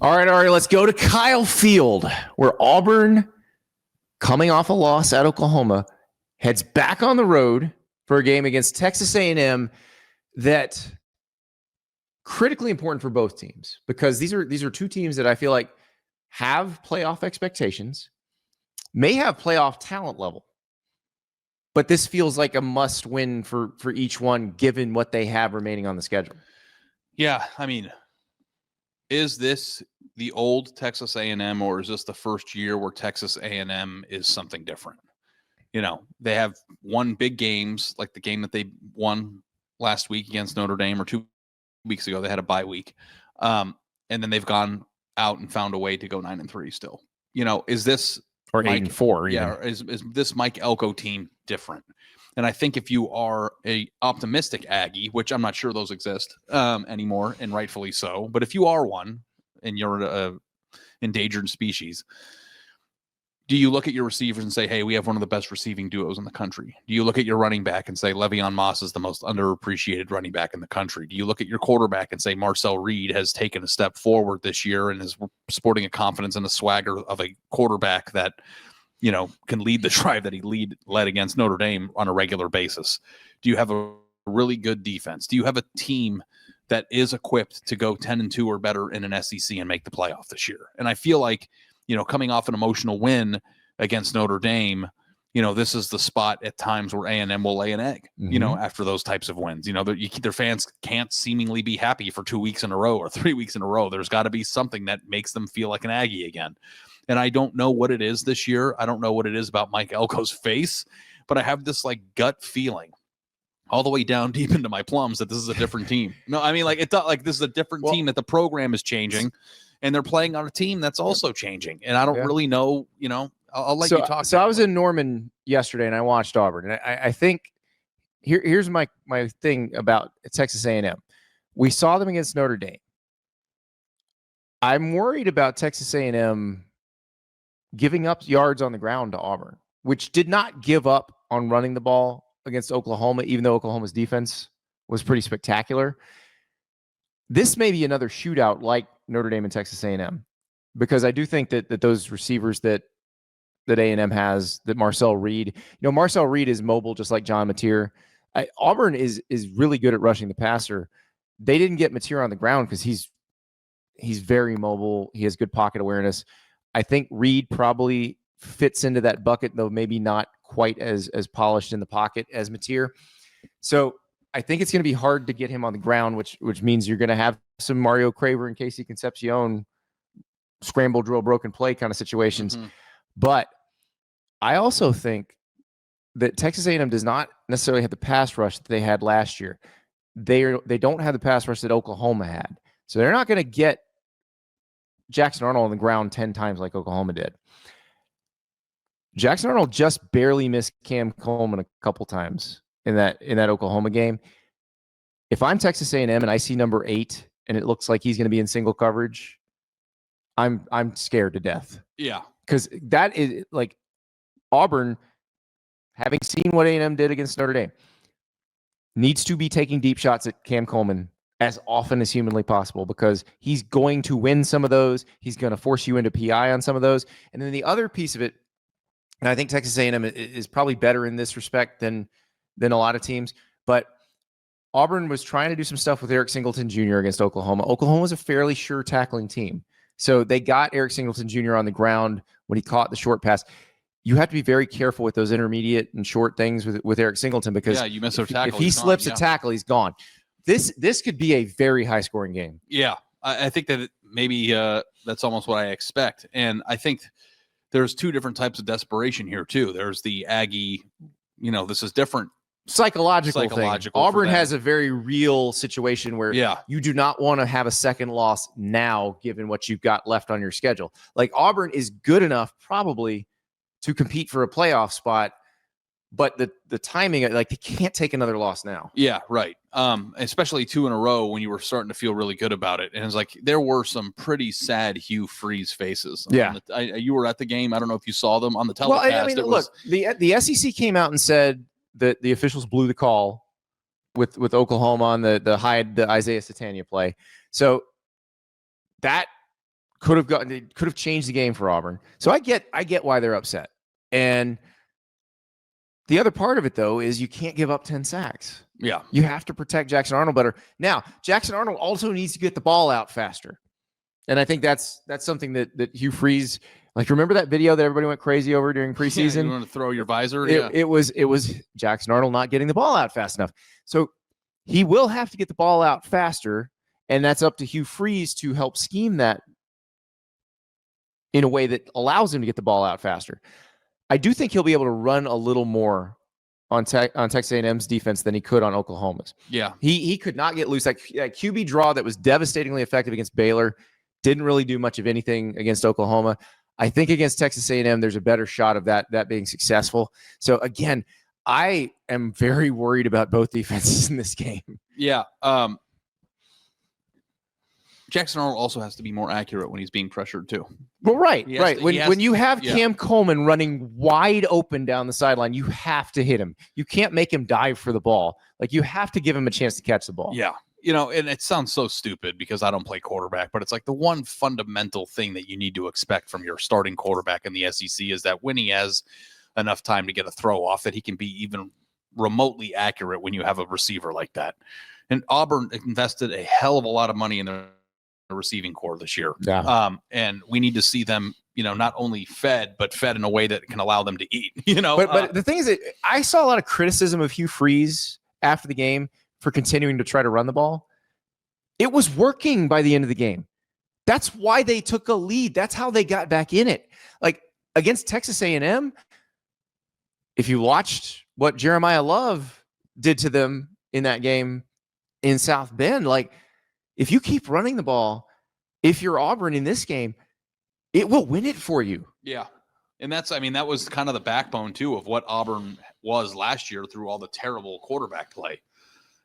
All right. Let's go to Kyle Field, where Auburn, coming off a loss at Oklahoma, heads back on the road for a game against Texas A&M that critically important for both teams, because these are two teams that I feel like have playoff expectations, may have playoff talent level, but this feels like a must win for each one given what they have remaining on the schedule. Yeah, I mean, is this the old Texas A&M, or is this the first year where Texas A&M is something different? You know, they have won big games, like the game that they won last week against Notre Dame, or 2 weeks ago. They had a bye week. And then they've gone out and found a way to go 9-3 still. You know, is this or 8-4? Yeah, is this Mike Elko team different? And I think if you are a optimistic Aggie, which I'm not sure those exist anymore, and rightfully so, but if you are one and you're an endangered species, do you look at your receivers and say, hey, we have one of the best receiving duos in the country? Do you look at your running back and say Le'Veon Moss is the most underappreciated running back in the country? Do you look at your quarterback and say Marcel Reed has taken a step forward this year and is sporting a confidence and a swagger of a quarterback that, you know, can lead the drive that he led against Notre Dame on a regular basis? Do you have a really good defense? Do you have a team that is equipped to go 10-2 or better in an SEC and make the playoff this year? And I feel like, you know, coming off an emotional win against Notre Dame, you know, this is the spot at times where A&M will lay an egg, you know, after those types of wins. You know, their fans can't seemingly be happy for 2 weeks in a row or 3 weeks in a row. There's got to be something that makes them feel like an Aggie again. And I don't know what it is this year. I don't know what it is about Mike Elko's face, but I have this like gut feeling all the way down deep into my plums that this is a different team. No, I mean, like, it's not like this is a different team, that the program is changing and they're playing on a team that's also changing. And I don't really know, you know, I'll let you talk. So I was in Norman yesterday and I watched Auburn, and I think here's my thing about Texas A&M. We saw them against Notre Dame. I'm worried about Texas A&M giving up yards on the ground to Auburn, which did not give up on running the ball against Oklahoma, even though Oklahoma's defense was pretty spectacular. This may be another shootout like Notre Dame and Texas A&M, because I do think that those receivers that A&M has, that Marcel Reed, you know, Marcel Reed is mobile just like John Mateer. Auburn is really good at rushing the passer. They didn't get Mateer on the ground because he's very mobile. He has good pocket awareness. I think Reed probably fits into that bucket, though maybe not quite as polished in the pocket as Mateer. So I think it's going to be hard to get him on the ground, which means you're going to have some Mario Craver and Casey Concepcion scramble, drill, broken play kind of situations. But I also think that Texas A&M does not necessarily have the pass rush that they had last year. They don't have the pass rush that Oklahoma had. So they're not going to get Jackson Arnold on the ground 10 times like Oklahoma did. Jackson Arnold just barely missed Cam Coleman a couple times in that Oklahoma game. If I'm Texas A&M and I see number 8 and it looks like he's going to be in single coverage, I'm scared to death. Yeah. Because that is like Auburn, having seen what A&M did against Notre Dame, needs to be taking deep shots at Cam Coleman as often as humanly possible, because he's going to win some of those. He's going to force you into PI on some of those. And then the other piece of it, and I think Texas A&M is probably better in this respect than a lot of teams, but Auburn was trying to do some stuff with Eric Singleton Jr. against Oklahoma. Oklahoma was a fairly sure tackling team. So they got Eric Singleton Jr. on the ground when he caught the short pass. You have to be very careful with those intermediate and short things with Eric Singleton, because you miss a tackle, if he slips a tackle, he's gone. This could be a very high-scoring game. Yeah, I think that maybe that's almost what I expect. And I think there's two different types of desperation here, too. There's the Aggie, you know, this is different. Psychological thing. Auburn has a very real situation where you do not want to have a second loss now, given what you've got left on your schedule. Like, Auburn is good enough probably to compete for a playoff spot, but the timing, like, they can't take another loss now. Yeah, right. Especially 2 in a row when you were starting to feel really good about it. And it's like there were some pretty sad Hugh Freeze faces. Yeah. You were at the game. I don't know if you saw them on the telecast. Well, I mean, look, the SEC came out and said that the officials blew the call with Oklahoma on the Isaiah Satania play. So that could have changed the game for Auburn. So I get why they're upset. And the other part of it, though, is you can't give up 10 sacks. Yeah. You have to protect Jackson Arnold better. Now, Jackson Arnold also needs to get the ball out faster. And I think that's something that Hugh Freeze, like, remember that video that everybody went crazy over during preseason? Yeah, you want to throw your visor? It was Jackson Arnold not getting the ball out fast enough. So he will have to get the ball out faster, and that's up to Hugh Freeze to help scheme that in a way that allows him to get the ball out faster. I do think he'll be able to run a little more on Texas A&M's defense than he could on Oklahoma's. Yeah. He could not get loose. That QB draw that was devastatingly effective against Baylor didn't really do much of anything against Oklahoma. I think against Texas A&M, there's a better shot of that being successful. So again, I am very worried about both defenses in this game. Yeah. Jackson Arnold also has to be more accurate when he's being pressured too. Well, right. When you have Cam Coleman running wide open down the sideline, you have to hit him. You can't make him dive for the ball. Like, you have to give him a chance to catch the ball. Yeah. And it sounds so stupid because I don't play quarterback, but it's like the one fundamental thing that you need to expect from your starting quarterback in the SEC is that when he has enough time to get a throw off, that he can be even remotely accurate when you have a receiver like that. And Auburn invested a hell of a lot of money in their receiving core this year. Yeah. And we need to see them, not only fed, but fed in a way that can allow them to eat, But the thing is that I saw a lot of criticism of Hugh Freeze after the game for continuing to try to run the ball. It was working by the end of the game. That's why they took a lead. That's how they got back in it. Like, against Texas A&M, if you watched what Jeremiah Love did to them in that game in South Bend, like, if you keep running the ball, if you're Auburn in this game, it will win it for you. Yeah. And that was kind of the backbone too of what Auburn was last year through all the terrible quarterback play.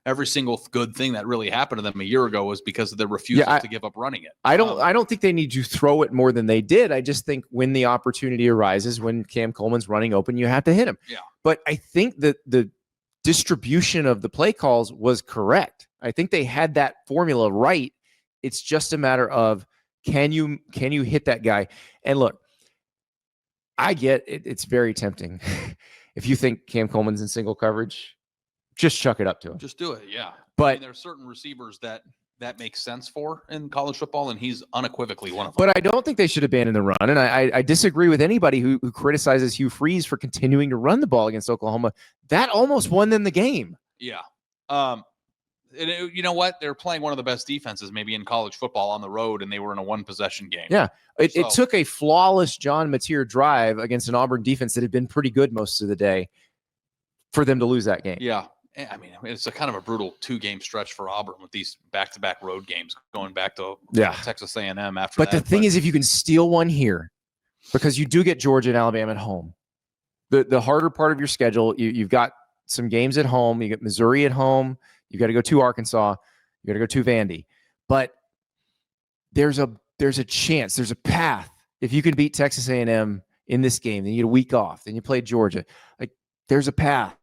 Every single good thing that really happened to them a year ago was because of their refusal to give up running it. I don't think they need to throw it more than they did. I just think when the opportunity arises, when Cam Coleman's running open, you have to hit him. Yeah. But I think that the distribution of the play calls was correct. I think they had that formula right. It's just a matter of can you hit that guy? And look, I get it. It's very tempting. If you think Cam Coleman's in single coverage, just chuck it up to him. Just do it. Yeah. But there are certain receivers that makes sense for in college football, and he's unequivocally one of them. But I don't think they should abandon the run. And I disagree with anybody who criticizes Hugh Freeze for continuing to run the ball against Oklahoma. That almost won them the game. Yeah. And you know what? They're playing one of the best defenses maybe in college football on the road, and they were in a one-possession game. Yeah. It took a flawless John Mateer drive against an Auburn defense that had been pretty good most of the day for them to lose that game. Yeah. I mean, it's a kind of a brutal 2-game stretch for Auburn with these back-to-back road games going back to Texas A&M after that. But the thing is, if you can steal one here, because you do get Georgia and Alabama at home, the harder part of your schedule, you've got some games at home. You get Missouri at home. You got to go to Arkansas. You got to go to Vandy. But there's a chance. There's a path. If you can beat Texas A&M in this game, then you get a week off. Then you play Georgia. Like, there's a path.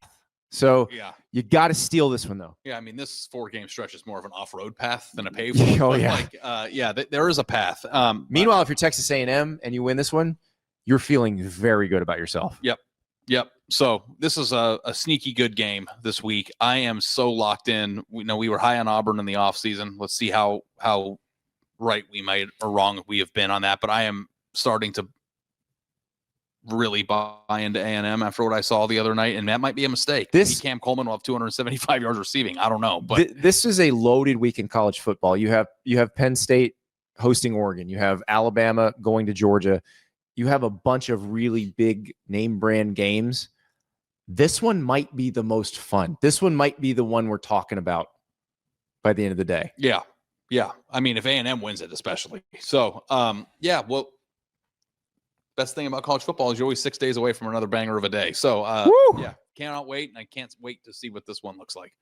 So you got to steal this one, though. Yeah, I mean, this 4-game stretch is more of an off-road path than a paved one. Oh, yeah. There is a path. Meanwhile, if you're Texas A&M and you win this one, you're feeling very good about yourself. Yep. So this is a sneaky good game this week. I am so locked in. We were high on Auburn in the offseason. Let's see how right we might or wrong we have been on that. But I am starting to really buy into A&M after what I saw the other night, and that might be a mistake. Cam Coleman will have 275 yards receiving. I don't know, but this is a loaded week in college football. You have Penn State hosting Oregon. You have Alabama going to Georgia. You have a bunch of really big name brand games. This one might be the most fun. This one might be the one we're talking about by the end of the day. Yeah. I mean, if A&M wins it, especially. So, well, best thing about college football is you're always 6 days away from another banger of a day. So, cannot wait, and I can't wait to see what this one looks like.